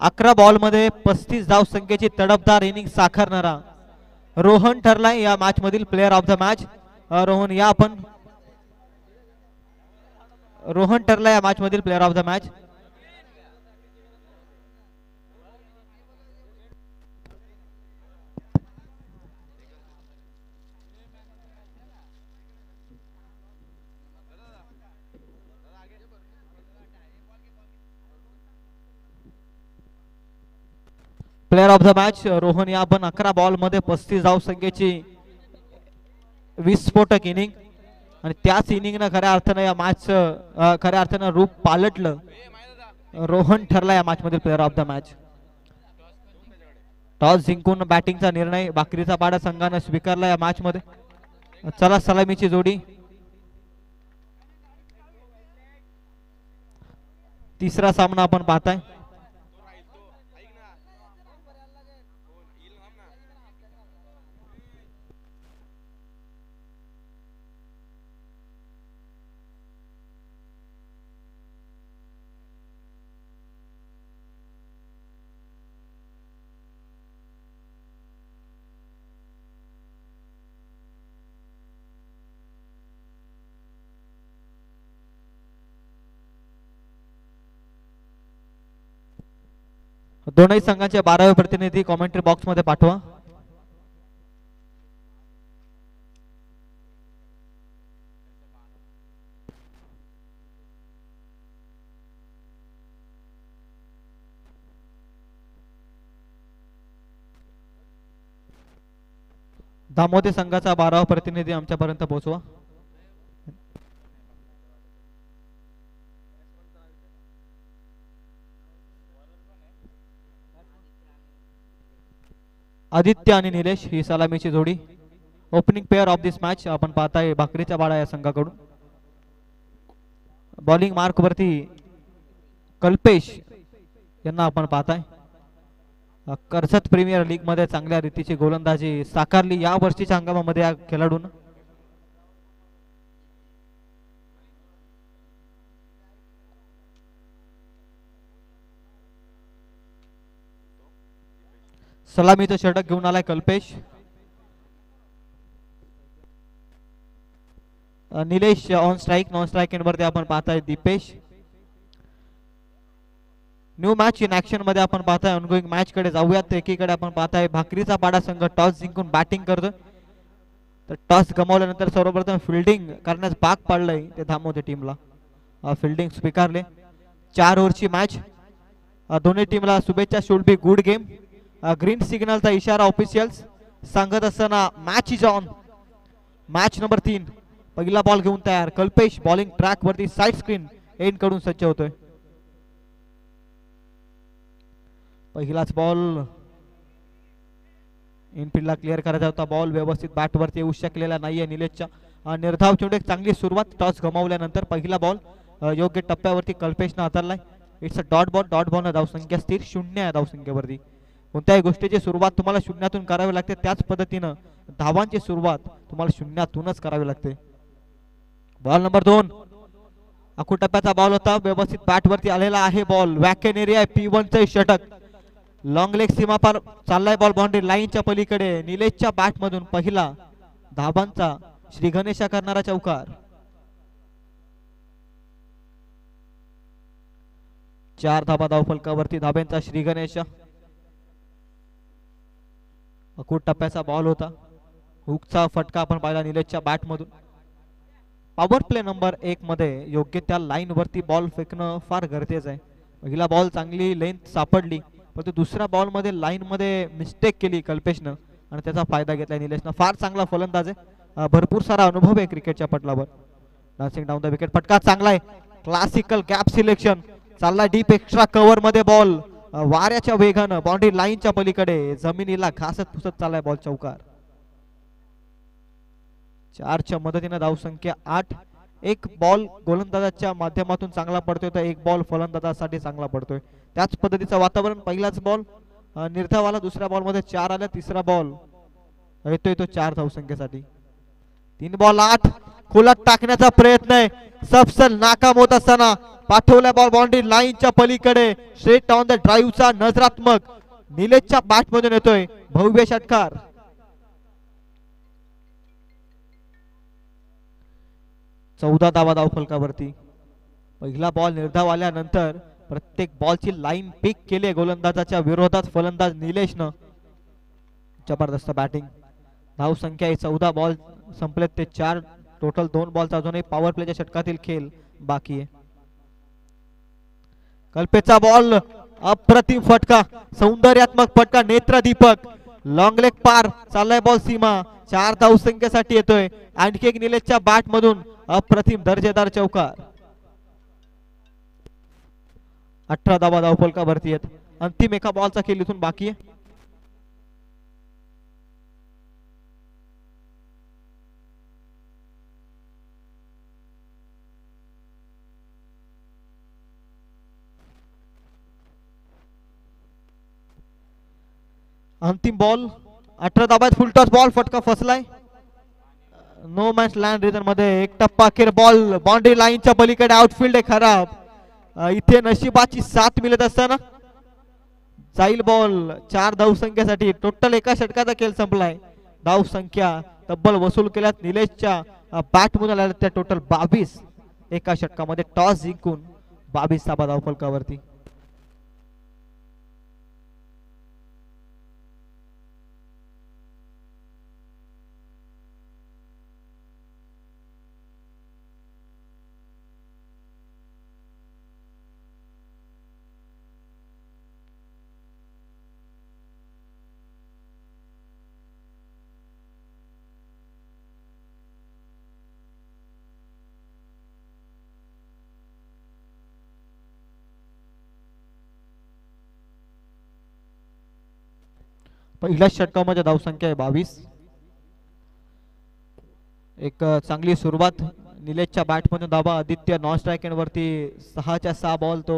11 ball मध्ये 35 धाव संख्येची तडफदार इनिंग साकारणारा रोहन ठरलाय या मॅच मधील player of the match. Rohan या आपण रोहन ठरलाय या मॅच मधील player of the match. Player of the match Rohan या आपण 11 बॉल मध्ये 35 धाव संख्येची विस्फोटक इनिंग आणि त्याच इनिंगनं खऱ्या अर्थानं या मॅच खऱ्या अर्थानं रूप पालटलं. रोहन ठरला या मॅच मधील player of the match. Toss जिंकून बॅटिंगचा निर्णय भाकरीचा पाडा संघानं स्वीकारला या मॅच मध्ये. चला सलामीची जोडी. तिसरा सामना आपण पाहताय. दोनही संघाचे 12वे प्रतिनिधी कॉमेंट्री बॉक्स मध्ये पाठवा. दामोदे संघाचा 12वा प्रतिनिधी आमच्यापर्यंत पोहोचवा. आदित्य आणि निलेश ही सलामीची जोडी. Opening pair of this match आपण पाहताय भाकरीचा बाळा या संघाकडून. बॉलिंग मार्क वरती कल्पेश यांना आपण पाहताय. कर्जत प्रीमियर लीग मध्ये चांगल्या रीतीची गोलंदाजी साकारली या वर्षीच्या हंगामामध्ये या खेळाडूंना. सलामीचं षटक घेऊन आलाय Kalpesh. Nilesh on strike. Non strike एंडवरती आपण पाहताय Dipesh. New match in action मध्ये आपण पाहताय ऑनगोइंग मॅच कडे जाऊयात. एकीकडे आपण पाहताय भाकरीचा पाडा संघ टॉस जिंकून बॅटिंग करतोय. तर टॉस गमावल्यानंतर सर्वप्रथम फिल्डिंग करण्यास भाग पाडलंय ते धामोदे टीमला. फिल्डिंग स्वीकारले. 4 ओव्हरची मॅच. दोन्ही टीमला शुभेच्छा. Should be good game. Green सिग्नलचा इशारा ऑफिशियल्स सांगत असताना match is on. Match number 3. पहिला बॉल घेऊन तयार कल्पेश. बॉलिंग ट्रॅक वरती साइड स्क्रीन एंड कडून सज्ज होतोय. पहिलाच बॉल इनफिल्डला क्लिअर करायचा होता. बॉल व्यवस्थित बॅट वरती येऊ शकलेला नाहीये निलेशच्या. निर्धाव चेंडू एक चांगली सुरुवात टॉस गमावल्यानंतर. पहिला बॉल योग्य टप्प्यावरती कल्पेशनं हाताळलाय. It's a dot ball. Dot ball धावसंख्या स्थिर 0 आहे धावसंख्येवरती. कोणत्याही गोष्टीची सुरुवात तुम्हाला शून्यातून करावी लागते त्याच पद्धतीनं धावांची सुरुवात तुम्हाला शून्यातूनच करावी लागते. बॉल नंबर 2 अखू टप्प्याचा बॉल होता. व्यवस्थित बॅट वरती आलेला आहे बॉल. वॅकेन एरिया P1 चे षटक. लॉंग लेग सीमा पार चाललाय बॉल बाउंड्री लाईनच्या पलीकडे. निलेशच्या बॅट मधून पहिला धाबांचा श्री गणेशा करणारा चौकार. 4 धाबा धावफलकावरती धाब्यांचा श्री गणेशा. अकूट टप्प्याचा बॉल होता. हुकचा फटका आपण पाहिला निलेशच्या बॅट मधून. पॉवर प्ले नंबर 1 मध्ये योग्य त्या लाईन वरती बॉल फेकणं फार गरजेचं आहे. पहिला बॉल चांगली लेंथ सापडली परंतु दुसऱ्या बॉल मध्ये लाईन मध्ये मिस्टेक केली कल्पेशनं आणि त्याचा फायदा घेतला निलेशनं. फार चांगला फलंदाज आहे. भरपूर सारा अनुभव आहे क्रिकेटच्या पटलावर. Dancing down the wicket. फटका चांगला आहे. Classical gap selection. चालला डीप एक्स्ट्रा कव्हर मध्ये बॉल. वाऱ्याच्या वेगानं बाउंड्री लाईनच्या पलीकडे जमिनीला घासत पुसत चाललाय बॉल. चौकार. 4च्या मदतीने धावसंख्या 8. एक बॉल गोलंदाजाच्या माध्यमातून चांगला पडतोय तर एक बॉल फलंदाजासाठी चांगला पडतोय. त्याच पद्धतीचं वातावरण. पहिलाच बॉल निर्धावाला. दुसऱ्या बॉल मध्ये 4 आला. तिसरा बॉल येतोय तो 4 धावसंख्येसाठी. 3 बॉल 8. खोलात टाकण्याचा प्रयत्न आहे, सपसल नाकाम होत असताना पाठवल्या बॉल बाउंड्री लाईनच्या पलीकडे स्ट्रेट ऑन द ड्राईव्हचा नजरात्मक निलेशच्या बॅट मधून येतोय भव्य षटकार. चौदा धावा धावफलकावरती. पहिला बॉल निर्धाव आल्यानंतर प्रत्येक बॉलची लाईन पिक केली गोलंदाजाच्या विरोधात फलंदाज निलेशनं. जबरदस्त बॅटिंग. धाव संख्या 14 बॉल संपलेत ते 4. टोटल 2 बॉलचा अजूनही पॉवर प्लेच्या षटकातील खेळ बाकी आहे. कल्पेचा बॉल अप्रतिम फटका, सौंदर्यात्मक फटका, नेत्रदीपक, लॉंग लेग पार चाललाय बॉल सीमा. 4 धाव संख्येसाठी येतोय. आणखी एक निलेशच्या बॅट मधून अप्रतिम दर्जेदार चौकार. 18 धावा धावफलकावरती आहेत. अंतिम एका बॉलचा खेळ इथून बाकी आहे. अंतिम बॉल. 18 धाब्यात फुलटॉस बॉल, फटका फसलाय. नो मॅच लँड रिजन मध्ये एक टप्पा अखेर बॉल बाउंड्री लाईनच्या पलीकडे. आउटफील्ड आहे खराब. इथे नशिबाची साथ मिळत असताना जाईल बॉल. 4 धाव संख्येसाठी. टोटल एका षटकाचा खेळ संपलाय. धाव संख्या तब्बल वसूल केल्यात निलेशच्या बॅट मधून आल्या त्या टोटल 22. एका षटकामध्ये टॉस जिंकून 22 धावा धावफलकावरती. पहिल्या षटकामध्ये धावसंख्या आहे 22. एक चांगली सुरुवात निलेशच्या बॅटमधून. धावा आदित्य नॉन स्ट्राइक वरती 6च्या 6 बॉल तो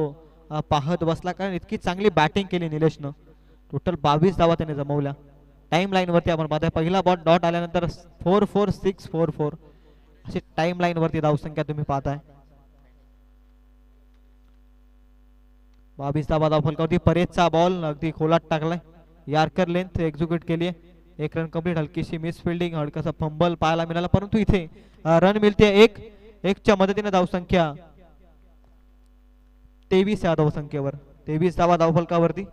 पाहत बसला, कारण इतकी चांगली बॅटिंग केली निलेशनं. टोटल 22 धावा त्याने जमवल्या. टाइम लाईन वरती आपण पाहताय पहिला बॉल डॉट आल्यानंतर 4-4 6-4-4 अशी टाइम लाईन वरती धावसंख्या तुम्ही पाहताय. 22 धावा धावफलकावरती. परेजचा बॉल अगदी खोलात टाकलाय. यार्कर लेंथ एक्झिक्यूट केली आहे. 1 रन कंप्लीट. हलकीशी मिस फिल्डिंग, हलकासा फंबल पाहायला मिळाला, परंतु इथे रन मिळते 1च्या मदतीने. धावसंख्या 23 या धावसंख्येवर. 23 धावा धावफलकावरती.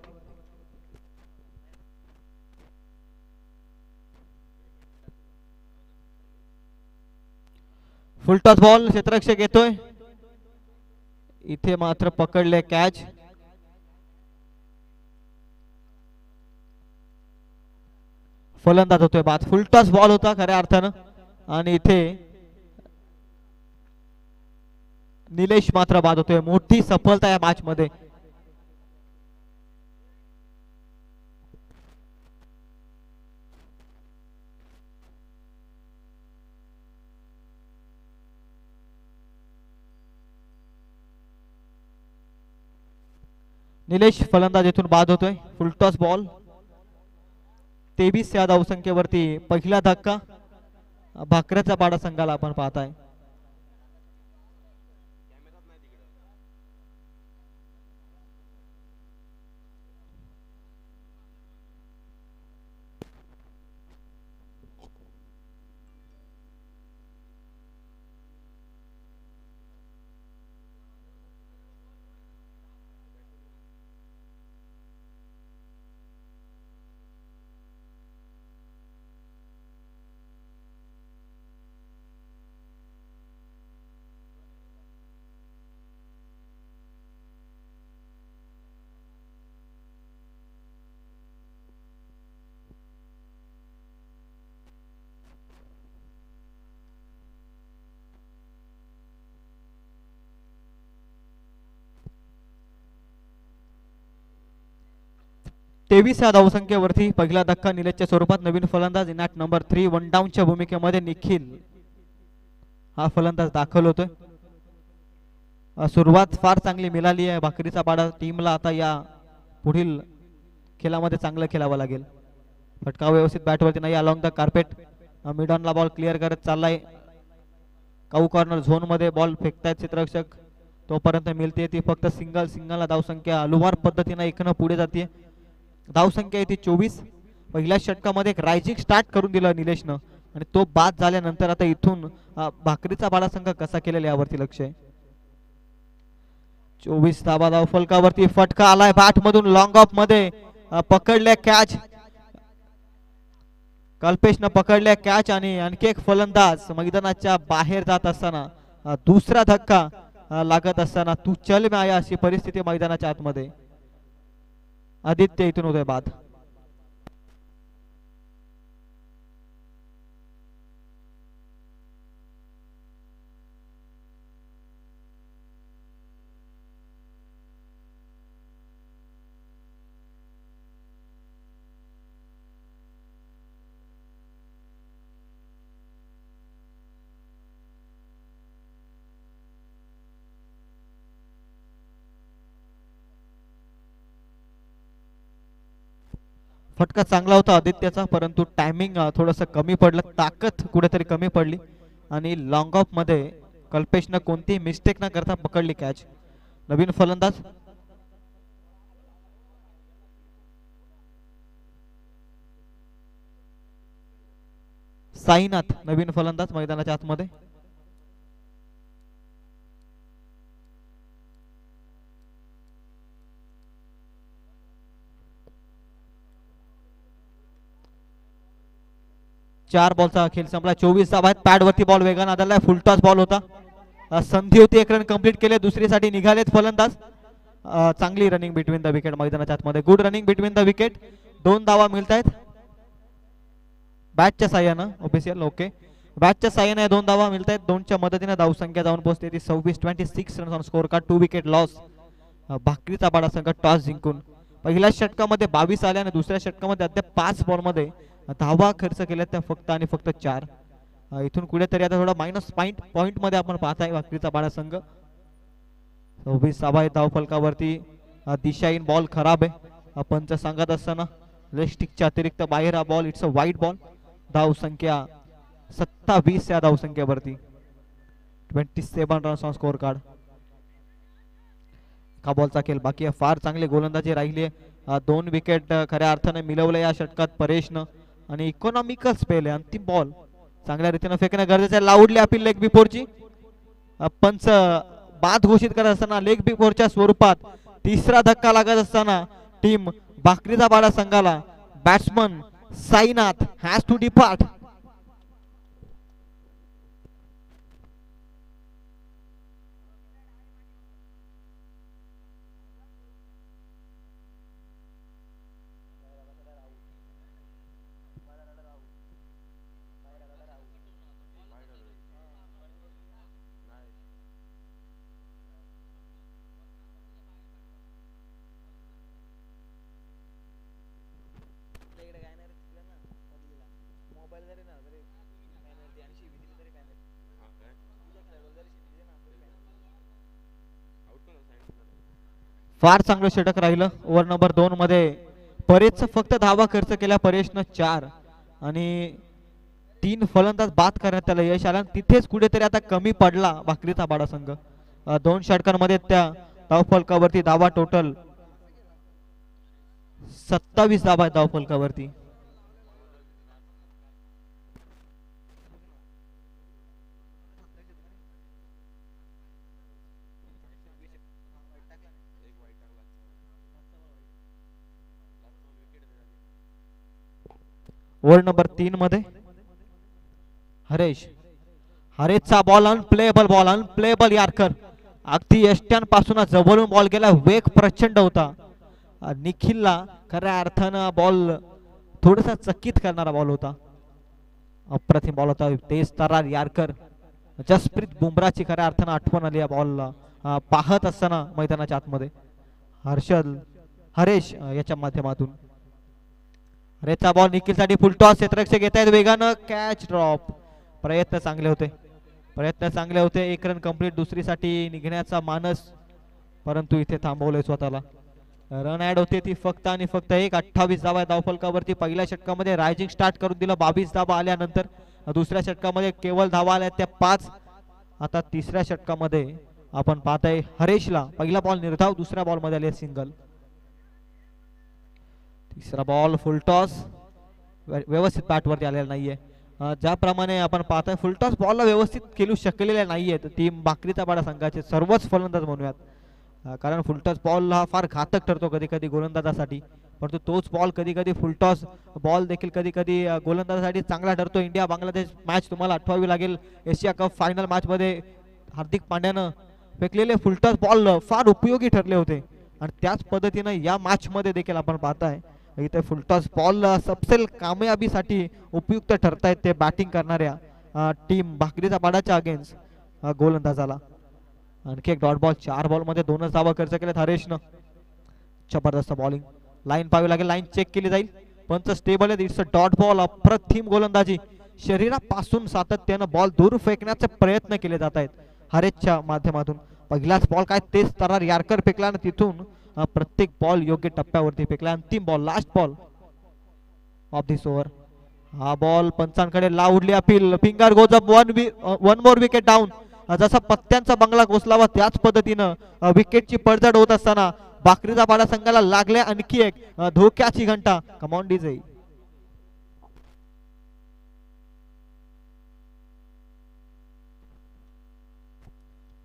फुलटॉस बॉल क्षेत्ररक्षक येतोय. इथे मात्र पकडले कॅच. फलंदाज होतोय बाद. फुलटॉस बॉल होता खऱ्या अर्थानं, आणि इथे निलेश मात्र बाद होतोय. मोठी सफलता या मॅच मध्ये. निलेश फलंदाज येथून बाद होतोय. Full toss ball. 23 या धावसंख्येवरती पहिला धक्का भाकऱ्याचा पाडा संघाला आपण पाहताय. तेवीस या धावसंख्येवरती पहिला धक्का निलेशच्या स्वरूपात. नवीन फलंदाज इनॅट नंबर 3 वन डाऊनच्या भूमिकेमध्ये निखिल हा फलंदाज दाखल होतोय. सुरुवात फार चांगली मिळाली आहे भाकरीचा पाडा टीमला. आता या पुढील खेळामध्ये चांगलं खेळावं लागेल. फटका व्यवस्थित बॅटवरती नाही. अलॉंग द कार्पेट मिड ऑनला बॉल क्लिअर करत चाललाय काऊ कॉर्नर झोन मध्ये बॉल फेकतायत क्षेत्ररक्षक, तोपर्यंत मिळते ती फक्त सिंगलला धावसंख्या हलुवार पद्धतीने एकनं पुढे जाते. धावसंख्या येते 24. पहिल्या षटकामध्ये एक रायझिंग स्टार्ट करून दिलं निलेशनं आणि तो बाद झाल्यानंतर आता इथून भाकरीचा बाळा संघ कसा केलेला यावरती लक्ष आहे. 24 धावा धावफलकावरती. फटका आलाय बॅट मधून लॉंग ऑफ मध्ये, पकडल्या कॅच, कल्पेशनं पकडल्या कॅच आणि आणखी एक फलंदाज मैदानाच्या बाहेर जात असताना दुसरा धक्का लागत असताना तू चल में आया अशी परिस्थिती मैदानाच्या आतमध्ये. आदित्य इथून होतोय बाद. फटका चांगला होता आदित्यचा, परंतु टायमिंग थोडंसं कमी पडलं, ताकद कुठेतरी कमी पडली आणि लॉंग ऑफ मध्ये कल्पेशनं कोणतीही मिस्टेक न करता पकडली कॅच. नवीन फलंदाज साईनाथ, नवीन फलंदाज मैदानाच्या आतमध्ये. चार बॉलचा खेळ संपला. 24 धावा आहेत. पॅड वरती बॉल वेगाने आदळलाय. फुलटॉस बॉल होता. संधी होती, एक रन कंप्लीट केले. दुसरीसाठी निघालेत फलंदाज. चांगली रनिंग बिटवीन द विकेट मैदानाच्या आतमध्ये. Good running between the wicket. 2 धावा मिळत आहेत बॅटच्या साह्यानं. ऑफिशियल ओके, बॅटच्या साह्याने 2 धावा मिळत आहेत. 2च्या मदतीने धावसंख्या जाऊन पोहोचते ती 26 run on score card. 2 wicket loss. भाकरीचा बाडा संघ टॉस जिंकून पहिल्या षटकामध्ये 22 आल्या आणि दुसऱ्या षटकामध्ये अद्याप 5 बॉल मध्ये धावा खर्च केल्या त्या फक्त आणि फक्त 4. इथून कुठेतरी आता थोडा मायनस पॉइंट मध्ये आपण पाहताय भाकरीचा बाळा संघ. 26 धावा आहे धावफलकावरती. दिशाहीन बॉल खराब आहे पंच सांगत असताना. लेस्टिकच्या अतिरिक्त बाहेर हा ball, it's a wide ball. धावसंख्या 27 या धावसंख्येवरती. 27 रन्स ऑन स्कोर कार्ड. एका बॉलचा खेळ बाकी आहे. फार चांगली गोलंदाजी राहिली आहे. 2 विकेट खऱ्या अर्थाने मिळवले या षटकात परेशनं आणि इकॉनॉमिकल स्पेल आहे. अंतिम बॉल चांगल्या रीतीने फेकणं गरजेचं आहे. लाऊडली अपील लेग बिफोरची. पंच बाद घोषित करत असताना लेग बिफोरच्या स्वरूपात तिसरा धक्का लागत असताना टीम भाकरीचा बाळा संघाला batsman Sainath has to depart. फार चांगलं षटक राहिलं. ओव्हर नंबर 2 मध्ये परेशचं फक्त धावा खर्च केल्या परेशनं 4 आणि 3 फलंदाज बाद करण्यात त्याला यश आलं. तिथेच कुठेतरी आता कमी पडला भाकरीचा बाडा संघ. 2 षटकांमध्ये त्या धावफलकावरती धावा टोटल 27 धावा आहेत धावफलकावरती. ओव्हर नंबर 3 मध्ये हरेशचा बॉल अनप्लेबल यार्कर. अगदी यष्ट्यांपासून जवळून बॉल गेला. वेग प्रचंड होता. निखिलला खऱ्या अर्थानं बॉल थोडासा चकित करणारा बॉल होता. अप्रतिम बॉल होता. तेज तरार यार्कर. जसप्रीत बुमराची खऱ्या अर्थानं आठवण आली या बॉलला पाहत असताना मैदानाच्या आतमध्ये. हरेश याच्या माध्यमातून रेचा बॉल निखिलसाठी फुल टॉस. क्षेत्ररक्षक घेत आहेत वेगानं. Catch drop. प्रयत्न चांगले होते. 1 रन कंप्लीट. दुसरीसाठी निघण्याचा मानस, परंतु इथे थांबवलंय स्वतःला. रन ऍड होते ती फक्त आणि फक्त 28 धावा धावफलकावरती. पहिल्या षटकामध्ये रायझिंग स्टार्ट करून दिलं. 22 धावा आल्यानंतर दुसऱ्या षटकामध्ये केवळ धावा आल्या त्या 5. आता तिसऱ्या षटकामध्ये आपण पाहताय हरेशला पहिला बॉल निर्धाव, दुसऱ्या बॉल मध्ये आले सिंगल. तिसरा बॉल फुल टॉस, व्यवस्थित बॅटवरती आलेला नाहीये. ज्याप्रमाणे आपण पाहताय फुल टॉस बॉलला व्यवस्थित खेळू शकलेले नाहीये टीम भाकरीचा पाडा संघाचे सर्वच फलंदाज म्हणूयात. कारण फुलटॉस बॉल हा फार घातक ठरतो कधी कधी गोलंदाजासाठी, परंतु तोच बॉल कधी कधी फुलटॉस बॉल देखील कधी कधी गोलंदाजासाठी चांगला ठरतो. इंडिया बांगलादेश मॅच तुम्हाला आठवावी लागेल. एशिया कप फायनल मॅच मध्ये हार्दिक पांड्यानं फेकलेले फुलटॉस बॉल फार उपयोगी ठरले होते आणि त्याच पद्धतीनं या मॅच मध्ये देखील आपण पाहताय इथे फुलटॉस बॉल सबसेल कामयाबीसाठी उपयुक्त ठरतायत ते बॅटिंग करणाऱ्या टीम भाकरीचा पाडाच्या अगेन्स्ट गोलंदाजाला. आणखी एक डॉट बॉल, 4 बॉल मध्ये 2च धावा खर्च केलेत हरेशनं. जबरदस्त बॉलिंग, लाईन पाहावी लागेल, लाईन चेक केली जाईल. पंच स्टेबल आहे, इट्स अ डॉट बॉल. अप्रतिम गोलंदाजी, शरीरापासून सातत्यानं बॉल दूर फेकण्याचे प्रयत्न केले जात आहेत हरेशच्या माध्यमातून. पहिलाच बॉल काय तेच तरार यार्कर फेकला आणि तिथून प्रत्येक बॉल योग्य टप्प्यावरती फेकला. अंतिम ball, last ball of this over. हा बॉल पंचांकडे loudly appeal. Finger goes up, one more wicket down. जसा पत्त्यांचा बंगला कोसलावा त्याच पद्धतीनं विकेटची पडझड होत असताना भाकरीचा पाडा संघाला लागले आणखी एक धोक्याची घंटा. Come on DJ.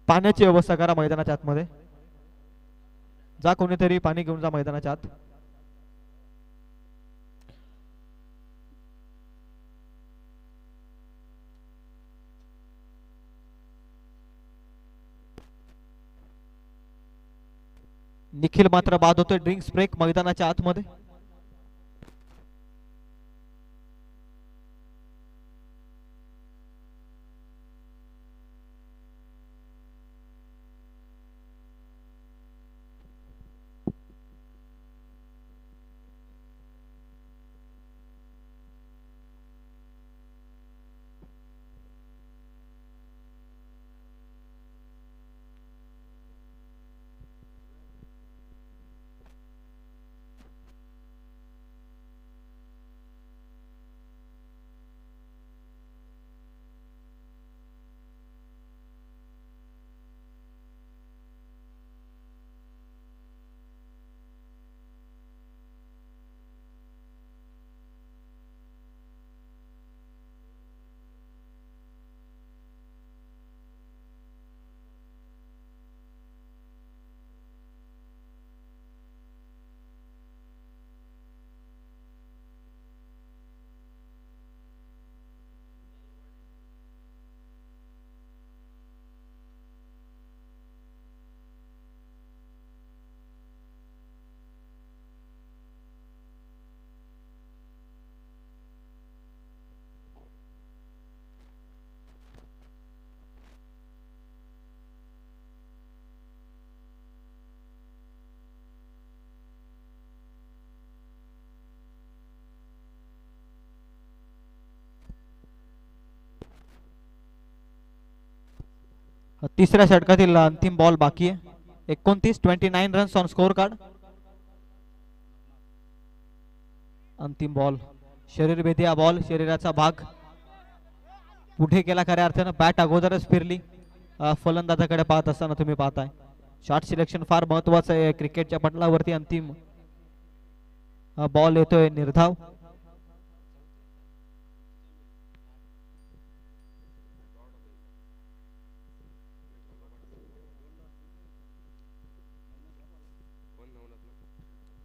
पाण्याची व्यवस्था करा मैदानाच्या आतमध्ये. जा कोणीतरी पाणी घेऊन जा मैदानाच्या आत. निखिल मात्र बाद होतोय. ड्रिंक्स ब्रेक मैदानाच्या आतमध्ये. तिसऱ्या षटकातील अंतिम बॉल बाकी आहे. 29 रन्स ऑन स्कोर कार्ड. अंतिम बॉल, शरीरभेदी हा बॉल. शरीराचा भाग पुढे गेला खऱ्या अर्थानं. बॅट अगोदरच फिरली. फलंदाजाकडे पाहत असताना तुम्ही पाहताय शॉट सिलेक्शन फार महत्वाचं आहे क्रिकेटच्या पटलावरती. अंतिम बॉल येतोय निर्धाव.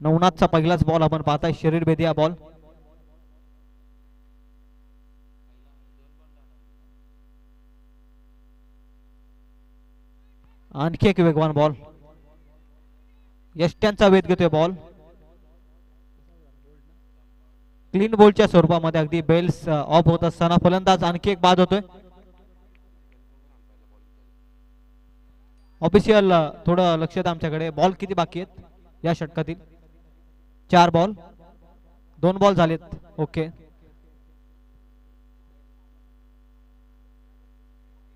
नवनाथचा पहिलाच बॉल आपण पाहताय. शरीरभेदी हा बॉल. आणखी एक वेगवान बॉल. यष्ट्यांचा वेध घेतोय बॉल. क्लीन बॉलच्या स्वरूपामध्ये अगदी बेल्स ऑफ होत असताना फलंदाज आणखी एक बाद होतोय. ऑफिशियल थोडं लक्ष द्या आमच्याकडे. बॉल किती बाकी आहेत या षटकातील? 4 बॉल. 2 बॉल झालेत. ओके,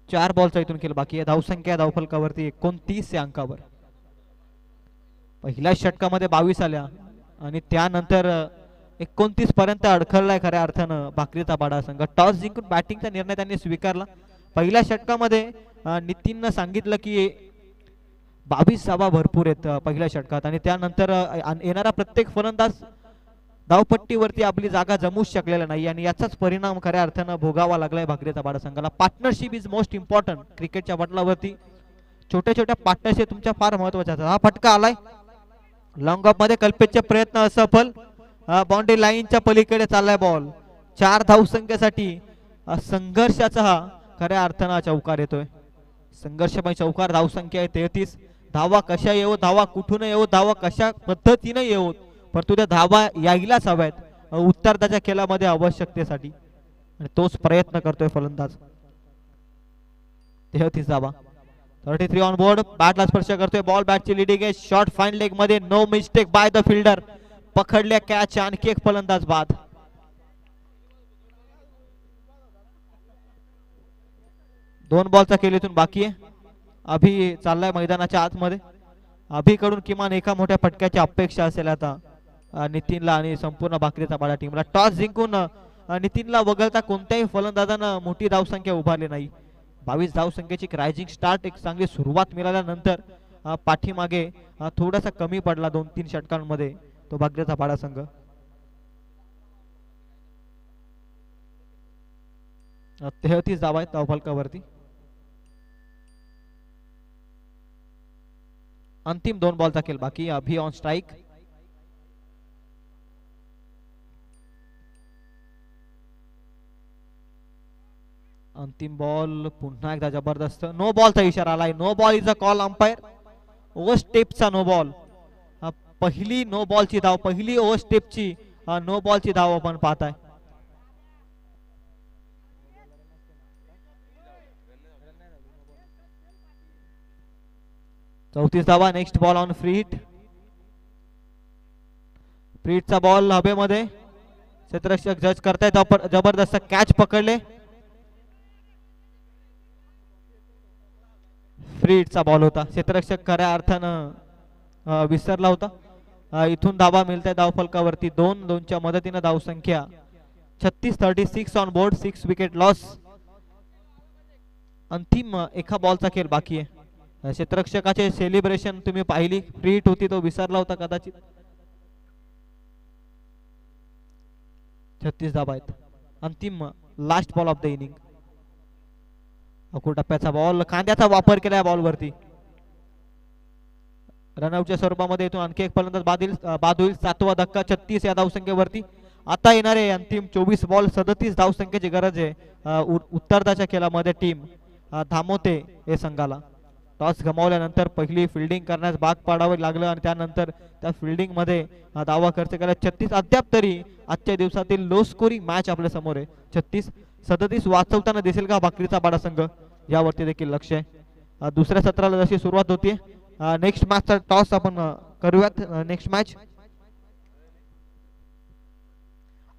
4 बॉलचा इथून खेळ बाकी आहे. धावसंख्या धावफलकावरती 29 या अंकावर. पहिल्या षटकामध्ये 22 आल्या आणि त्यानंतर 29 पर्यंत अडखळलाय खऱ्या अर्थानं भाकरीचा पाडा संघ. टॉस जिंकून बॅटिंगचा निर्णय त्यांनी स्वीकारला. पहिल्या षटकामध्ये नितीननं सांगितलं की 22 धावा भरपूर आहेत पहिल्या षटकात आणि त्यानंतर येणारा प्रत्येक फलंदाज धावपट्टीवरती आपली जागा जमूच शकलेला नाही आणि याचाच परिणाम खऱ्या अर्थानं भोगावा लागलाय भागरेचा बाडा संघाला. पार्टनरशिप इज मोस्ट इम्पॉर्टंट क्रिकेटच्या पटलावरती. छोट्या छोट्या पार्टनरशिप तुमच्या फार महत्वाच्या असतात. हा फटका आलाय लॉंग ऑफ मध्ये, कल्पेशचे प्रयत्न असफल. बाउंड्री लाईनच्या पलीकडे चाललाय बॉल. 4 धावसंख्येसाठी संघर्षाचा हा खऱ्या अर्थानं चौकार येतोय. संघर्षमय चौकार. धावसंख्या आहे 33. धावा कशा येवो, धावा कुठून येवो, धावा कशा पद्धतीने येवो, परंतु त्या धावा यायलाच हव्यात उत्तराच्या खेळामध्ये आवश्यकतेसाठी आणि तोच प्रयत्न करतोय फलंदाज. 33 धावा. 33 ऑन बोर्ड. बॅटला स्पर्श करतोय बॉल. बॅटची लिडिंग आहे. शॉर्ट फाईन लेग मध्ये. No mistake by the fielder. पकडल्या कॅच. आणखी एक फलंदाज बाद. दोन बॉलचा खेळीतून बाकी आहे. अभि चाललाय मैदानाच्या आतमध्ये. अभिकडून किमान एका मोठ्या फटक्याची अपेक्षा असेल आता नितीनला आणि संपूर्ण भाकरीचा बाडा टीमला. टॉस जिंकून नितीनला वगळता कोणत्याही फलंदाजानं मोठी धावसंख्या उभारली नाही. 22 धावसंख्येची रायझिंग स्टार्ट, एक चांगली सुरुवात मिळाल्यानंतर पाठीमागे थोडासा कमी पडला 2-3 षटकांमध्ये तो भाकरीचा बाडा संघ. अ, 33 धावा आहेत धावफलकावरती. अंतिम 2 बॉलचा खेळ बाकी. Abhi on strike. अंतिम बॉल. पुन्हा एकदा जबरदस्त नो बॉलचा इशारा आलाय. No ball is a call umpire. Over स्टेपचा नो बॉल. पहिली नो बॉलची धाव, पहिली ओव्हर स्टेपची नो बॉलची धाव आपण पाहताय. चौतीस धावा. Next ball on free hit. Free हिटचा बॉल हवेमध्ये. क्षेत्ररक्षक जज करतायत. जबरदस्त कॅच पकडले. फ्री हिटचा बॉल होता. क्षेत्ररक्षक खऱ्या अर्थानं विसरला होता. इथून धावा मिळत आहे धावफलकावरती. 2-2च्या मदतीनं धावसंख्या 36-36 ऑन बोर्ड. 6 wicket loss. अंतिम एका बॉलचा खेळ बाकी आहे. क्षेत्ररक्षकाचे सेलिब्रेशन तुम्ही पाहिली. फ्री हिट होती, तो विसरला होता कदाचित. 36 धावा आहेत. अंतिम last ball of the inning. अकुल टप्प्याचा बॉल. खांद्याचा वापर केलाय बॉलवरती. रनआउटच्या स्वरूपामध्ये इथून आणखी एक फलंदाज बाद होईल. 7वा धक्का. 36 या धावसंख्येवरती. आता येणारे अंतिम 24 बॉल. 37 धावसंख्येची गरज आहे उत्तराच्या खेळामध्ये टीम धामोते हे संघाला. टॉस गमावल्यानंतर पहिली फिल्डिंग करण्यास भाग पाडावे लागलं आणि त्यानंतर त्या फिल्डिंग मध्ये धावा खर्च केला. 36 अद्याप तरी आजच्या दिवसातील लो स्कोरिंग मॅच आपल्या समोर आहे. 36-37 वाचवताना दिसेल का भाकरीचा बाडा संघ, यावरती देखील लक्ष आहे. दुसऱ्या सत्राला जशी सुरुवात होती. नेक्स्ट मॅचचा टॉस आपण करूयात. नेक्स्ट मॅच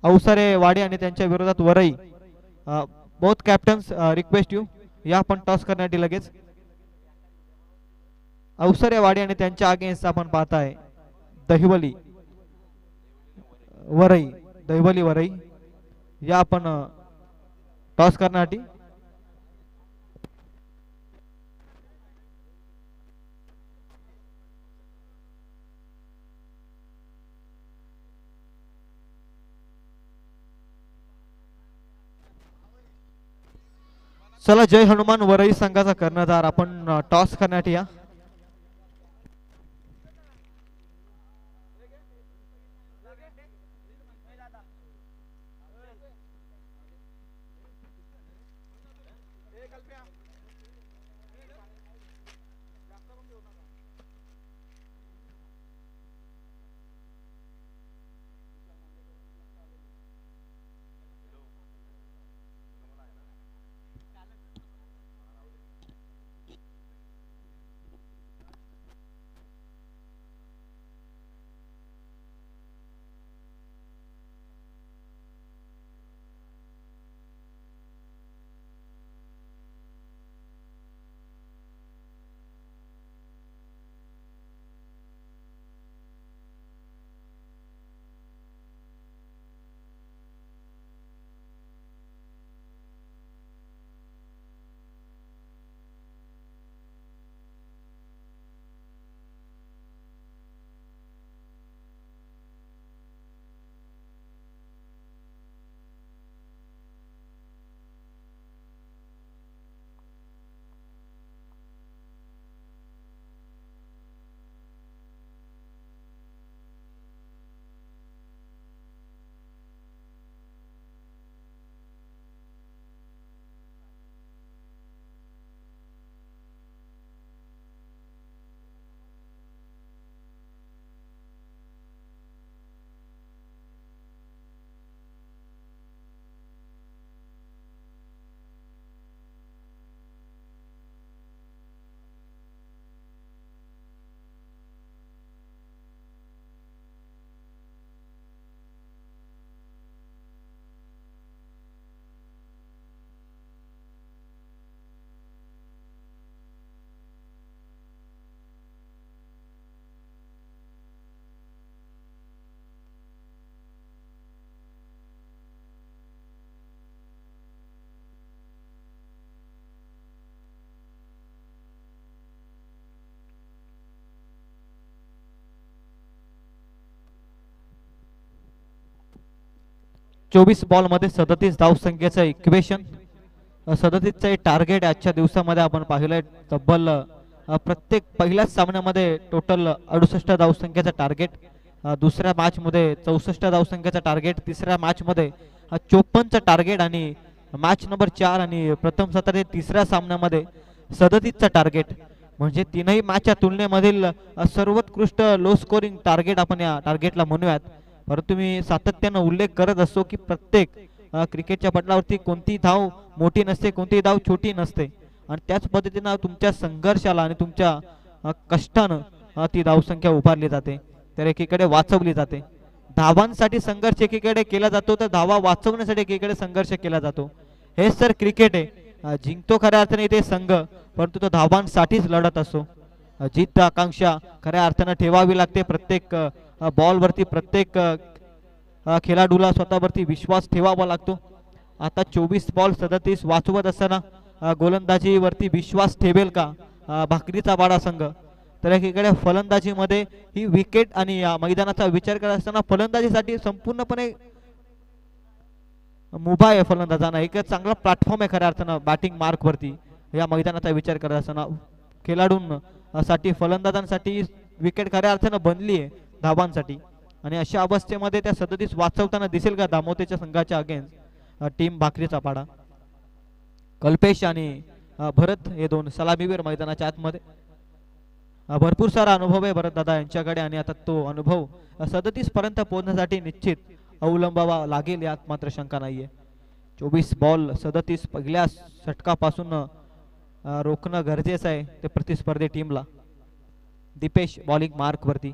अवसरे वाडी आणि त्यांच्या विरोधात Varai. Both captains request you या आपण टॉस करण्यासाठी लगेच. अवसरे वाडी आणि त्यांच्या अगेन्स्ट आपण पाहताय दहिवली वरई. दहिवली वरई या आपण टॉस करण्यासाठी. चला जय हनुमान वरई संघाचा कर्णधार आपण टॉस करण्यासाठी या. 24 बॉल मध्ये 37 धावसंख्येचं इक्वेशन, 37चं टार्गेट आजच्या दिवसामध्ये आपण पाहिलंय. तब्बल प्रत्येक पहिल्याच सामन्यामध्ये टोटल 68 धावसंख्येचं टार्गेट, दुसऱ्या मॅच मध्ये 64 धावसंख्येचं टार्गेट, तिसऱ्या मॅच मध्ये 54चं टार्गेट आणि मॅच नंबर 4 आणि प्रथम सत्राच्या तिसऱ्या सामन्यामध्ये 37चं टार्गेट. म्हणजे तीनही मॅचच्या तुलनेमधील सर्वोत्कृष्ट लो स्कोरिंग टार्गेट आपण या टार्गेटला म्हणूयात. परंतु मी सातत्यानं उल्लेख करत असतो की प्रत्येक क्रिकेटच्या पटलावरती कोणती धाव मोठी नसते, कोणती धाव छोटी नसते आणि त्याच पद्धतीनं तुमच्या संघर्षाला आणि तुमच्या कष्टानं ती धावसंख्या उभारली जाते, तर एकीकडे वाचवली जाते. धावांसाठी संघर्ष एकीकडे केला जातो तर धावा वाचवण्यासाठी एकीकडे संघर्ष केला जातो. हेच तर क्रिकेट आहे. जिंकतो खऱ्या अर्थाने इथे संघ, परंतु तो धावांसाठीच लढत असतो. जिद्द आकांक्षा खऱ्या अर्थानं ठेवावी लागते. प्रत्येक बॉलवरती प्रत्येक खेळाडूला स्वतःवरती विश्वास ठेवावा लागतो. आता 24 बॉल 37 वाचवत असताना गोलंदाजीवरती विश्वास ठेवेल का भाकरीचा वाडा संघ? तर एकीकडे फलंदाजीमध्ये ही विकेट आणि मैदानाचा विचार करत असताना फलंदाजीसाठी संपूर्णपणे मुभा आहे फलंदाजांना. एक चांगला प्लॅटफॉर्म आहे खऱ्या अर्थानं बॅटिंग मार्कवरती. या मैदानाचा विचार करत असताना खेळाडूंसाठी फलंदाजांसाठी विकेट खऱ्या अर्थानं बनली आहे धावांसाठी. आणि अशा अवस्थेमध्ये त्या 37 वाचवताना दिसेल का दामोतेच्या संघाच्या अगेन्स्ट टीम भाकरीचा पाडा? कल्पेश आणि भरत हे दोन सलामीवीर मैदानाच्या आतमध्ये. भरपूर सारा अनुभव आहे भरत दादा यांच्याकडे आणि आता तो अनुभव 37 पर्यंत पोहोचण्यासाठी निश्चित अवलंबावा लागेल यात मात्र शंका नाहीये. 24 बॉल 37 पहिल्या षटकापासून रोखणं गरजेचं आहे ते प्रतिस्पर्धी टीमला. दीपेश बॉलिंग मार्क वरती.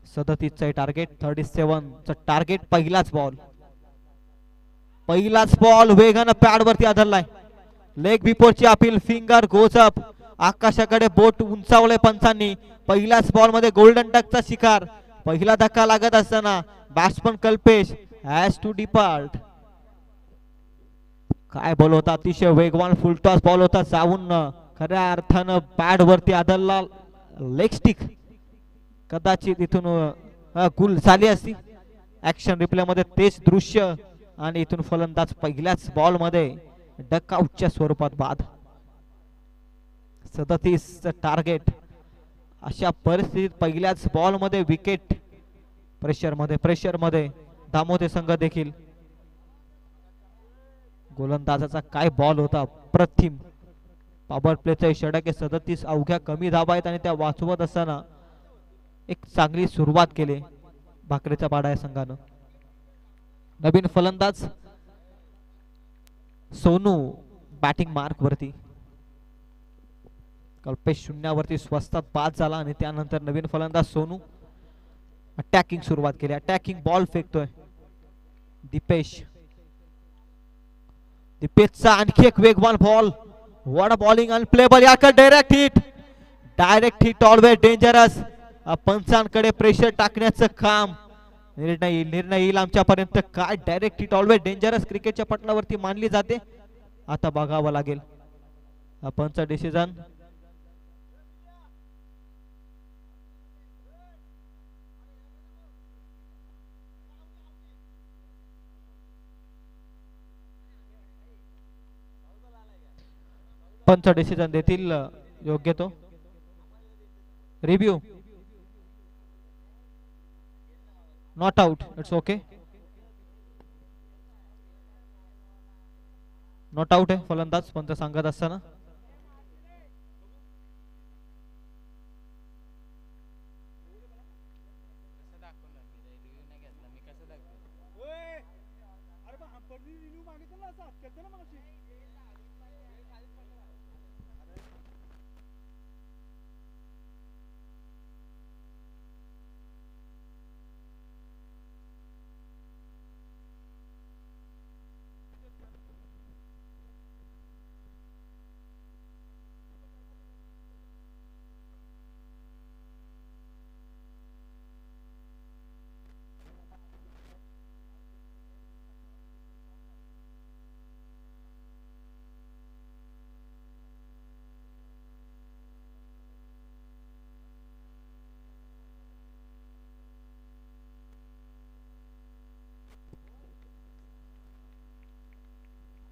37चं टार्गेट, 37चं टार्गेट. पहिलाच बॉल वेगानं पॅड वरती आदळलाय. लेग बिफोरची अपील, फिंगर गोज अप. आकाशाकडे बोट उंचावलंय पंचांनी. पहिल्याच बॉल मध्ये गोल्डन टचचा शिकार. पहिला धक्का लागत असताना batsman Kalpesh has to depart. काय बॉल होता, अतिशय वेगवान फुलटॉस बॉल होता. जाऊन खऱ्या अर्थानं पॅड वरती आदळला. लेग स्टिक कदाचित इथून गुल झाली असती. ऍक्शन रिप्ले मध्ये तेच दृश्य आणि इथून फलंदाज पहिल्याच बॉल मध्ये डकआउटच्या स्वरूपात बाद. 37 टार्गेट. अशा परिस्थितीत पहिल्याच बॉल मध्ये विकेट. प्रेशर मध्ये दामोदे संघ देखील. गोलंदाजाचा काय बॉल होता, अप्रतिम. पॉवर प्लेचा षटक आहे. 37 अवघ्या कमी धावा आहेत आणि त्या वाचवत असताना एक चांगली सुरुवात केली भाकरीचा पाडा या संघानं. नवीन फलंदाज सोनू बॅटिंग मार्क वरती. कल्पेश शून्यावरती स्वस्तात बाद झाला आणि त्यानंतर नवीन फलंदाज सोनू अटॅकिंग सुरुवात केली. अटॅकिंग बॉल फेकतोय दीपेशचा आणखी एक वेगवान ball. What a bowling, unplayable. याकडे डायरेक्ट हिट ऑलवेज डेंजरस. पंचांकडे प्रेशर टाकण्याचं काम. निर्णय येईल आमच्यापर्यंत. काय डायरेक्ट हिट ऑलवेज डेंजरस क्रिकेटच्या पटलावरती मानली जाते. आता बघावं लागेल पंच डिसिजन. पंच डिसिजन देतील योग्य तो. Review not out. It's okay. Not out आहे फलंदाज पंच सांगत असताना.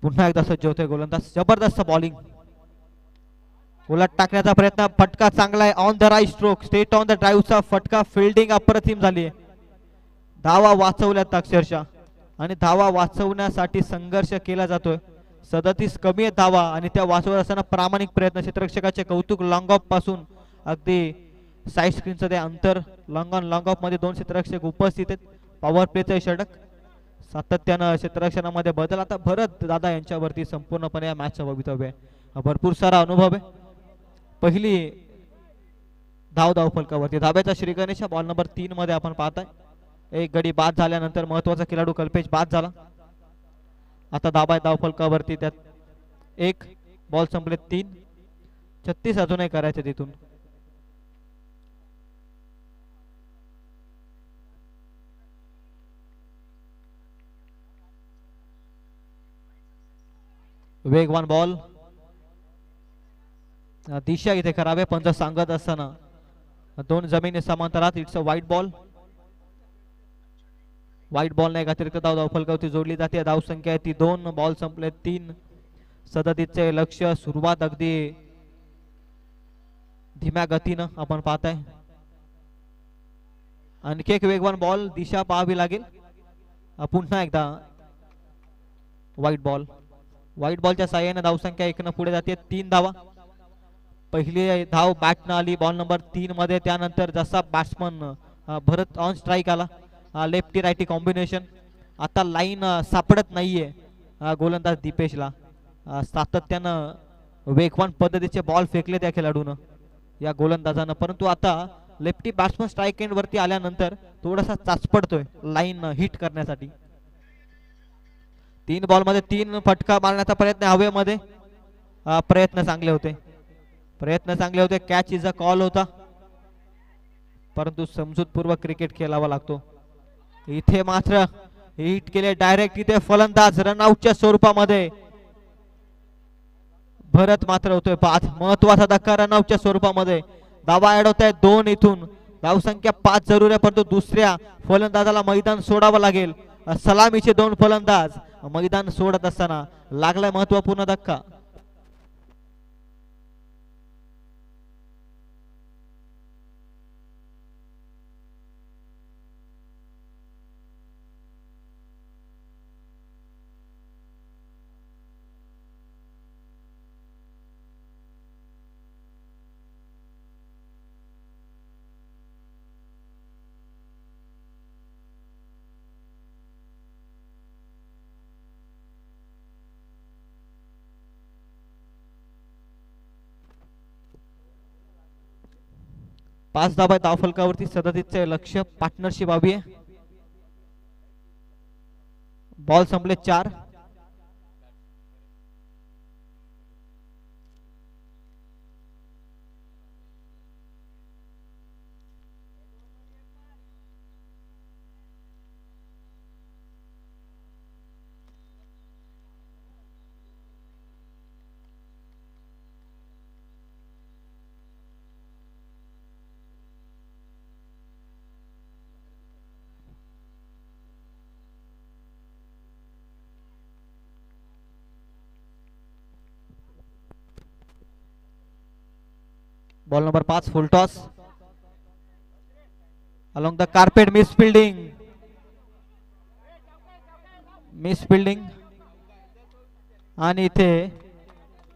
पुन्हा एकदा सज्ज होतोय गोलंदाज. जबरदस्त बॉलिंग, उलट टाकण्याचा प्रयत्न, फटका चांगला आहे. On the right stroke, state on the ड्राईव्हचा फटका. फिल्डिंग अप्रतिम झाली, धावा वाचवल्यात अक्षरशः, आणि धावा वाचवण्यासाठी संघर्ष केला जातोय. 37 कमी आहेत धावा आणि त्या वाचवत असताना प्रामाणिक प्रयत्न. क्षेत्ररक्षकाचे कौतुक. लॉंग ऑफ पासून अगदी साईड स्क्रीनचं ते अंतर, लॉंग ऑन लॉंग ऑफ मध्ये 2 क्षेत्ररक्षक उपस्थित आहेत. पॉवर प्लेचं षटक, सातत्यानं क्षेत्ररक्षणामध्ये बदल. आता भरत दादा यांच्यावरती संपूर्णपणे या मॅचचं भवितव्य आहे. भरपूर सारा अनुभव आहे. पहिली धाव फलकावरती धाब्याचा श्री गणेश बॉल नंबर 3 मध्ये आपण पाहताय. एक गडी बाद झाल्यानंतर महत्वाचा खेळाडू कल्पेश बाद झाला. आता धाव फलकावरती, त्यात एक बॉल संपले 3. 36 अजूनही करायचे तिथून. वेगवान बॉल, दिशा इथे करावे पंच सांगत असताना 2 जमिनी समांतरात. इट्स अ वाईट बॉल. वाईट बॉल नाही, अतिरिक्त धाव फलकावरती जोडली जाते. धाव संख्या आहे ती 2. बॉल संपले 3. 37चे लक्ष. सुरुवात अगदी धीम्या गतीनं आपण पाहताय. आणखी एक वेगवान बॉल, दिशा पाहावी लागेल. पुन्हा एकदा वाईट बॉल. व्हाईट बॉलच्या साह्याने धावसंख्या 1 पुढे जाते. 3 धावा. पहिली धाव बॅटनं आली बॉल नंबर 3 मध्ये. त्यानंतर जसा बॅट्समन भरत ऑन स्ट्राईक आला, लेफ्टी राईटी कॉम्बिनेशन. आता लाईन सापडत नाहीये गोलंदाज दीपेशला. सातत्यानं वेगवान पद्धतीचे बॉल फेकले त्या खेळाडूनं, या गोलंदाजानं. परंतु आता लेफ्टी बॅट्समन स्ट्राईक एंड वरती आल्यानंतर थोडासा चाचपडतोय लाईन हिट करण्यासाठी. 3 बॉल मध्ये 3 फटका मारण्याचा प्रयत्न हवेमध्ये. प्रयत्न चांगले होते. कॅच इज अ कॉल होता, परंतु समजूतपूर्वक क्रिकेट खेळावा लागतो. इथे मात्र हिट केले डायरेक्ट. इथे फलंदाज रनआउटच्या स्वरूपामध्ये. भरत मात्र होतोय बाद. महत्वाचा धक्का रनआउटच्या स्वरूपामध्ये. धावा ऍड होत आहेत 2 इथून. धावसंख्या 5 जरूर आहे, परंतु दुसऱ्या फलंदाजाला मैदान सोडावं लागेल. सलामीचे 2 फलंदाज मैदान सोडत असताना लागलाय महत्वपूर्ण धक्का. पाच धावा धाव फलकावरती. 37चे लक्ष. पार्टनरशिप हवी आहे. बॉल संपले 4. Ball number 5 full toss along the carpet. Miss fielding आणि इथे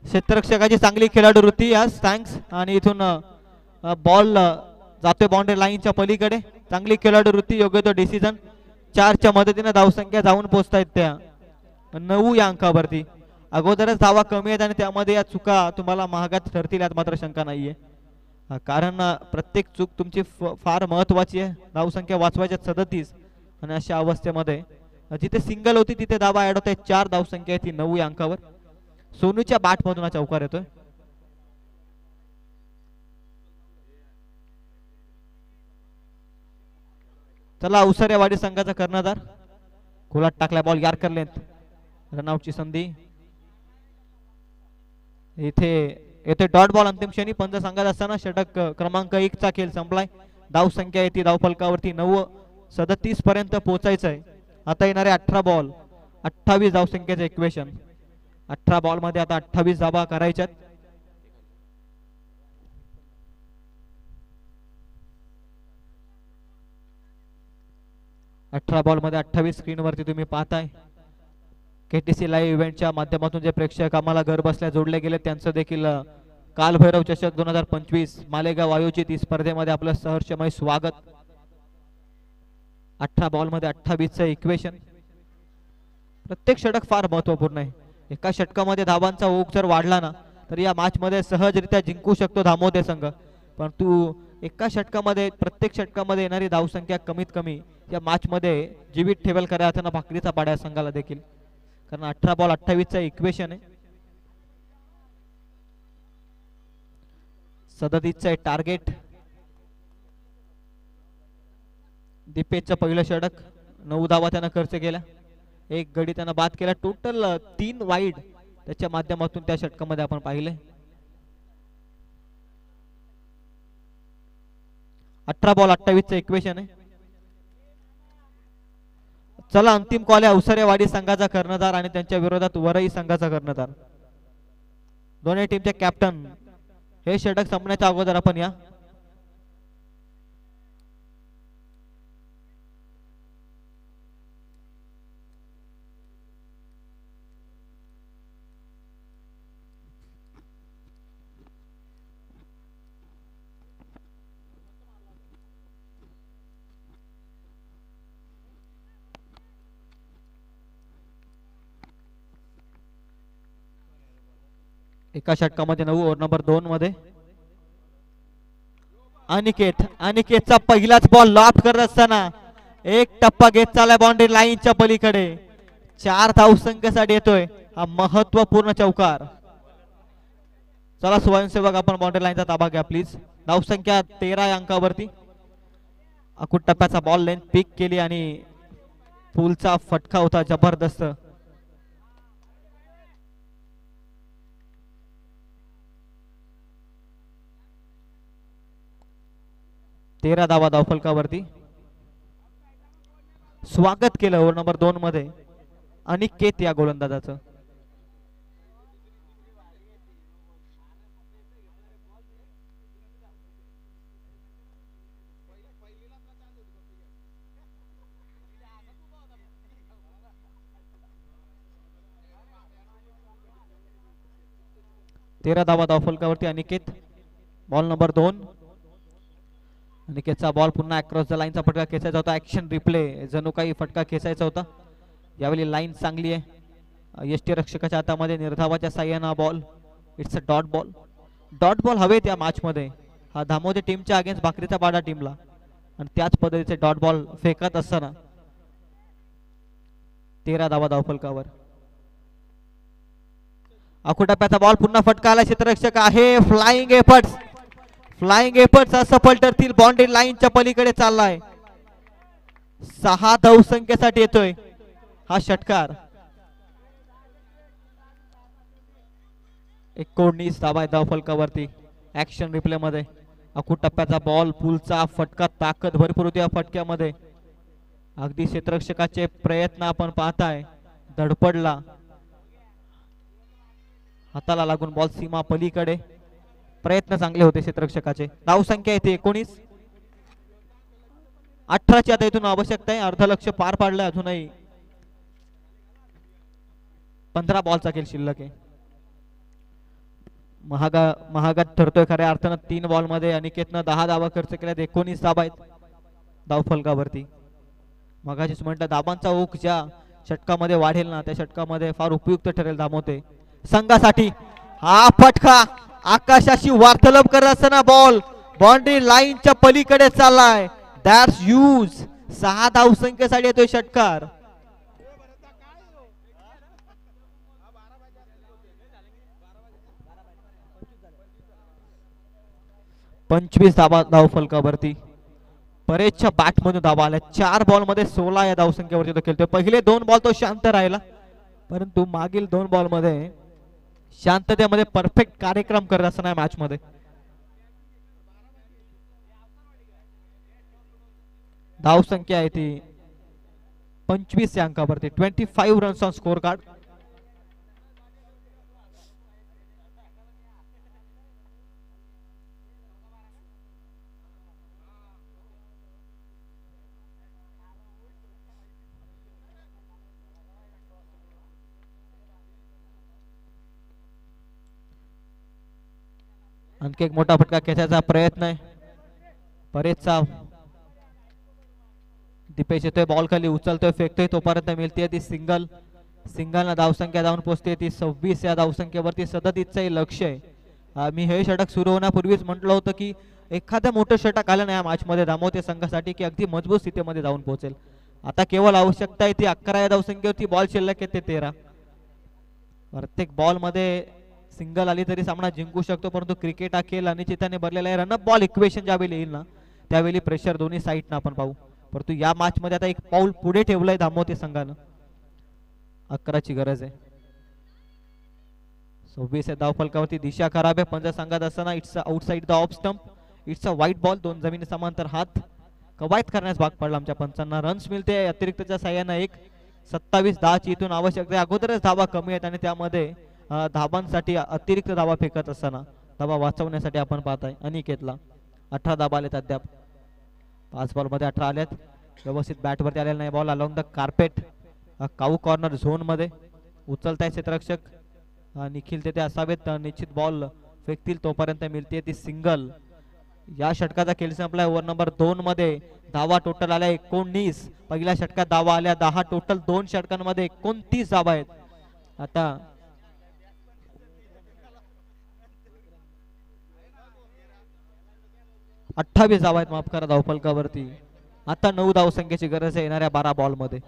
क्षेत्ररक्षकाची चांगली खेळाडू वृत्ती. Yes thanks. आणि इथून बॉल जातोय बाउंड्री लाईनच्या पलीकडे. चांगली खेळाडू वृत्ती, योग्य तो डिसिजन. 4च्या मदतीने धावसंख्या जाऊन पोहोचतायत त्या 9 या अंकावरती. अगोदरच धावा कमी आहेत आणि त्यामध्ये या चुका तुम्हाला महागात ठरतील यात मात्र शंका नाहीये. कारण प्रत्येक चूक तुमची फार महत्वाची आहे. धावसंख्या वाचवायच्या 37 आणि अशा अवस्थेमध्ये जिथे सिंगल होती तिथे धावा ऍड होत आहेत. 4 धावसंख्या आहे ती 9 या अंकावर. सोनूच्या बॅट मधून हा चौकार येतोय. चला औसरेवाडी संघाचा कर्णधार खोलात टाकला बॉल. Yorker length. रनआउटची संधी. इथे येथे डॉट बॉल अंतिम क्षणी पंच सांगत असताना षटक क्रमांक 1 चा खेळ संपलाय. धाव संख्या येते धाव फलकावरती 9. 37 पर्यंत पोहोचायचं आहे. आता येणारे 18 बॉल 28 धाव संख्येचे इक्वेशन. 18 बॉल मध्ये आता 28 धावा करायच्यात. अठरा बॉल मध्ये 28 स्क्रीन वरती तुम्ही पाहताय. केटीसी लाईव्ह इव्हेंटच्या माध्यमातून जे प्रेक्षक आम्हाला घर बसल्या जोडले गेले त्यांचं देखील कालभैरव चषक 2025 मालेगाव आयोजित ही स्पर्धेमध्ये आपलं सहर्षमय स्वागत. 18 बॉल मध्ये 28चं इक्वेशन. प्रत्येक षटक फार महत्वपूर्ण आहे. एका षटकामध्ये धावांचा ओघ जर वाढला ना तर या मॅच मध्ये सहजरित्या जिंकू शकतो धामोदे संघ. परंतु एका षटकामध्ये प्रत्येक षटकामध्ये येणारी धावसंख्या कमीत कमी या मॅच मध्ये जीवित ठेवेल खऱ्या अर्थानं भाकरीचा पाड्या संघाला देखील. कारण 18 बॉल 28चं इक्वेशन आहे. 37चं टार्गेट. दीपेशचं पहिलं षटक 9 धावा त्यानं खर्च केला. एक गडी त्यानं बाद केला. टोटल 3 वाईड त्याच्या माध्यमातून त्या षटकामध्ये आपण पाहिले. 18 बॉल 28चं इक्वेशन आहे. चला अंतिम कॉल आहे. अवसरेवाडी संघाचा कर्णधार आणि त्यांच्या विरोधात वरई संघाचा कर्णधार. दोन्ही टीमचे कॅप्टन हे षटक संपण्याच्या अगोदर आपण या. एका षटकामध्ये 9 ओव्हर नंबर 2 मध्ये अनिकेतचा पहिलाच बॉल लॉफ्ट करत असताना एक टप्पा घेत चाललाय बाउंड्री लाईनच्या पलीकडे. 4 धावसंख्येसाठी येतोय हा महत्वपूर्ण चौकार. चला स्वयंसेवक आपण बाउंड्री लाईनचा ताबा घ्या प्लीज. धावसंख्या 13 अंकावरती. अकुट टप्प्याचा बॉल लेंथ पिक केली आणि पुलचा फटका होता जबरदस्त. 13 धावा धावफलकावरती. स्वागत केलं ओव्हर नंबर 2 मध्ये अनिकेत या गोलंदाजाचं. तेरा धावा धावफलकावरती अनिकेत. Ball number 2. अनिकेतचा बॉल पुन्हा अक्रॉस द लाईनचा फटका खेचायचा होता. ऍक्शन रिप्ले जणू काही फटका खेचायचा होता. यावेळी लाईन चांगली आहे. यष्टी रक्षकाच्या हातामध्ये निर्धावाच्या साह्यानं ball. It's a dot ball. Dot ball हवेत या मॅच मध्ये. हा धामोदे टीमच्या अगेन्स्ट भाकरीचा पाडा टीमला आणि त्याच पद्धतीचे डॉट बॉल फेकत असताना 13 धावा धावफलकावर. अकुटाप्याचा बॉल पुन्हा फटका आला. क्षेत्ररक्षक आहे. Flying efforts. फ्लाइंग एफर्ट्स असफल ठरतील. बाउंड्री लाईनच्या पलीकडे चाललाय. 6 धावसंख्येसाठी येतोय हा षटकार. 19 धावा धावफलकावरती. ऍक्शन रिप्ले मध्ये अकुटप्प्याचा बॉल. पुलचा फटका. ताकद भरपूर होती या फटक्यामध्ये. अगदी क्षेत्ररक्षकाचे प्रयत्न आपण पाहताय. धडपडला. हाताला लागून बॉल सीमा पलीकडे. प्रयत्न चांगले होते क्षेत्ररक्षकाचे. धावसंख्या येते 19. 18ची आता इथून आवश्यकता आहे. अर्धलक्ष पार पाडलं अजूनही. 15 बॉलचा खेळ शिल्लक आहे. महागात ठरतोय खऱ्या अर्थानं. 3 बॉल मध्ये अनिकेतनं 10 धावा खर्च केल्यात. 19 धावा आहेत धावफलकावरती. मगाशीच म्हटलं धाबांचा ओघ ज्या षटकामध्ये वाढेल ना त्या षटकामध्ये फार उपयुक्त ठरेल धामोते संघासाठी. हा फटका आकाशाशी वार्तालाप करत असताना बॉल बाउंड्री लाईनच्या पलीकडे चाललाय. That's use. 6 धावसंख्येसाठी येतोय षटकार. पंचवीस धावा धावफलकावरती. बरेचशा बॅट मधून धावा आल्या. 4 बॉल मध्ये 16 या धावसंख्येवरती तो खेळतोय. पहिले 2 बॉल तो शांत राहिला परंतु मागील 2 बॉल मध्ये शांततेमध्ये परफेक्ट कार्यक्रम करत असताना मॅच मध्ये. धावसंख्या आहे ती 25 या अंकावरती. 25 रन्स ऑन स्कोर कार्ड. आणखी एक मोठा फटका खेचायचा प्रयत्न आहे परेशचा. दीपेश येतोय बॉल खाली उचलतोय फेकतोय तोपर्यंत मिळते ती सिंगल. सिंगलला धावसंख्या जाऊन पोहोचते ती 26 या धावसंख्येवरती. सततचं लक्ष आहे. मी हे षटक सुरू होण्यापूर्वीच म्हटलं होतं की एखादं मोठं षटक आलं नाही या मॅच मध्ये धामोते संघासाठी की अगदी मजबूत स्थितीमध्ये जाऊन पोहोचेल. आता केवळ आवश्यकता आहे ती 11 या धावसंख्येवरती बॉल शिल्लक येते 13. प्रत्येक बॉल मध्ये सिंगल आली तरी सामना जिंकू शकतो परंतु क्रिकेट हा खेळ अनिश्चिततेने भरलेला आहे. रनअप बॉल इक्वेशन ज्यावेळी येईल ना त्यावेळी प्रेशर दोन्ही साईडनं आपण पाहू. परंतु या मॅच मध्ये आता एक पाऊल पुढे ठेवलंय धामोते संघानं. 11ची गरज आहे. 26 धावफलकावरती दिशा खराब आहे पंजा सांगत असताना. It's outside the off stump. It's a वाईट बॉल. दोन जमिनी समांतर हात कवायत करण्यास भाग पडला आमच्या पंचांना. रन्स मिळते अतिरिक्तच्या साह्यानं. 27-10 ची इथून आवश्यकता. अगोदरच धावा कमी आहेत आणि त्यामध्ये धाबांसाठी अतिरिक्त धावा फेकत असताना धावा वाचवण्यासाठी आपण पाहताय अनिकेतला 18 धाबा आलेत अद्याप. 5 बॉल मध्ये 18 आलेत. व्यवस्थित बॅट वरती आलेला नाही ball. Along the carpet cow corner zone मध्ये उचलताय क्षेत्ररक्षक निखिल तेथे असावेत. निश्चित बॉल फेकतील तोपर्यंत मिळते ती सिंगल. या षटकाचा खेळ संपलाय. ओव्हर नंबर 2 मध्ये धावा टोटल आल्या 19. पहिल्या षटकात धावा आल्या 10. टोटल 2 षटकांमध्ये 29 धावा आहेत. आता 28 धावा आहेत माफ करा धावफलकावरती. आता 9 धावसंख्येची गरज आहे येणाऱ्या 12 बॉल मध्ये.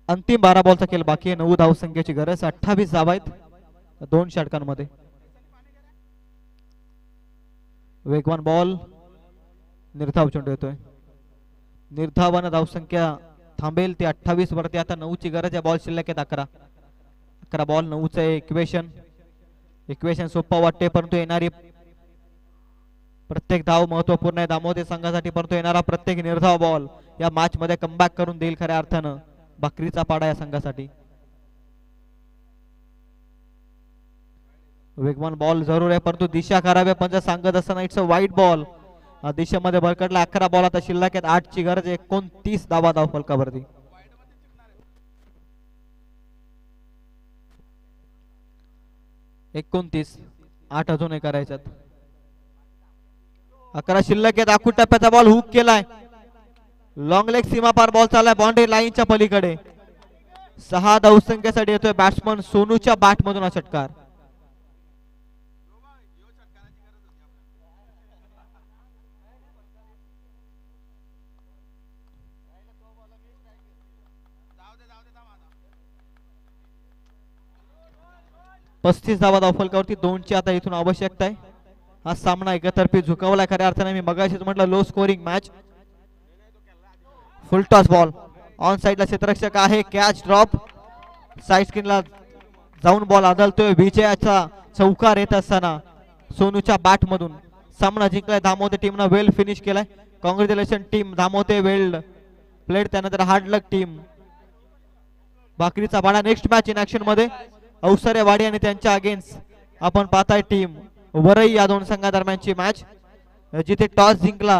अंतिम 12 बॉलचा खेळ बाकी आहे. 9 धावसंख्येची गरज. 28 धावा आहेत 2 षटकांमध्ये. वेगवान बॉल निर्धाव चेंडू येतोय. निर्धावानं धावसंख्या थांबेल ती 28 वरती. आता 9 ची गरज आहे. बॉल शिल्लक आहेत 11 बॉल 9चं इक्वेशन सोपं वाटते परंतु येणारी प्रत्येक धाव महत्वपूर्ण आहे दामोदर संघासाठी. परंतु येणारा प्रत्येक निर्धाव बॉल या मॅच मध्ये कमबॅक करून देईल खऱ्या अर्थानं. भाकरीचा पाडा या संघासाठी. वेगवान बॉल जरूर आहे परंतु दिशा खराब आहे पंजा सांगत असताना. इट्स अ वाईट बॉल. दिशेमध्ये भरकटला. 11 बॉल आता शिल्लक आहेत. 8 ची गरज. 29 धावा धावफलकावरती. एकोणतीस 8 अजून करायच्यात. 11 शिल्लक आहेत. आखूड टप्प्याचा बॉल हुक केलाय. लॉंग लेग सीमा पार बॉल चाललाय बाउंड्री लाईनच्या पलीकडे. 6 धावसंख्येसाठी येतोय बॅट्समन सोनूच्या बॅट मधून हा षटकार. पस्तीस धावा धावफलकावरती. 2 ची आता इथून आवश्यकता आहे. हा सामना एकतर्फी झुकावला खऱ्या अर्थाने. मी मगाशीच म्हटलं low scoring match. Full toss ball on साइडला क्षेत्ररक्षक आहे. Catch drop. साइड स्क्रीनला जाऊन बॉल आदळतोय. विजयाचा चौकार येत असताना सोनूच्या बॅट मधून सामना जिंकलाय धामोते टीमनं. वेल फिनिश केलाय. Congratulation team Dhamote. Well played. त्यानंतर हार्ड लक टीम. भाकरीचा बाडा नेक्स्ट मॅच इन ऍक्शन मध्ये अवसरेवाडी आणि त्यांच्या अगेन्स्ट आपण पाहताय टीम वरई या दोन संघादरम्यानची मॅच जिथे टॉस जिंकला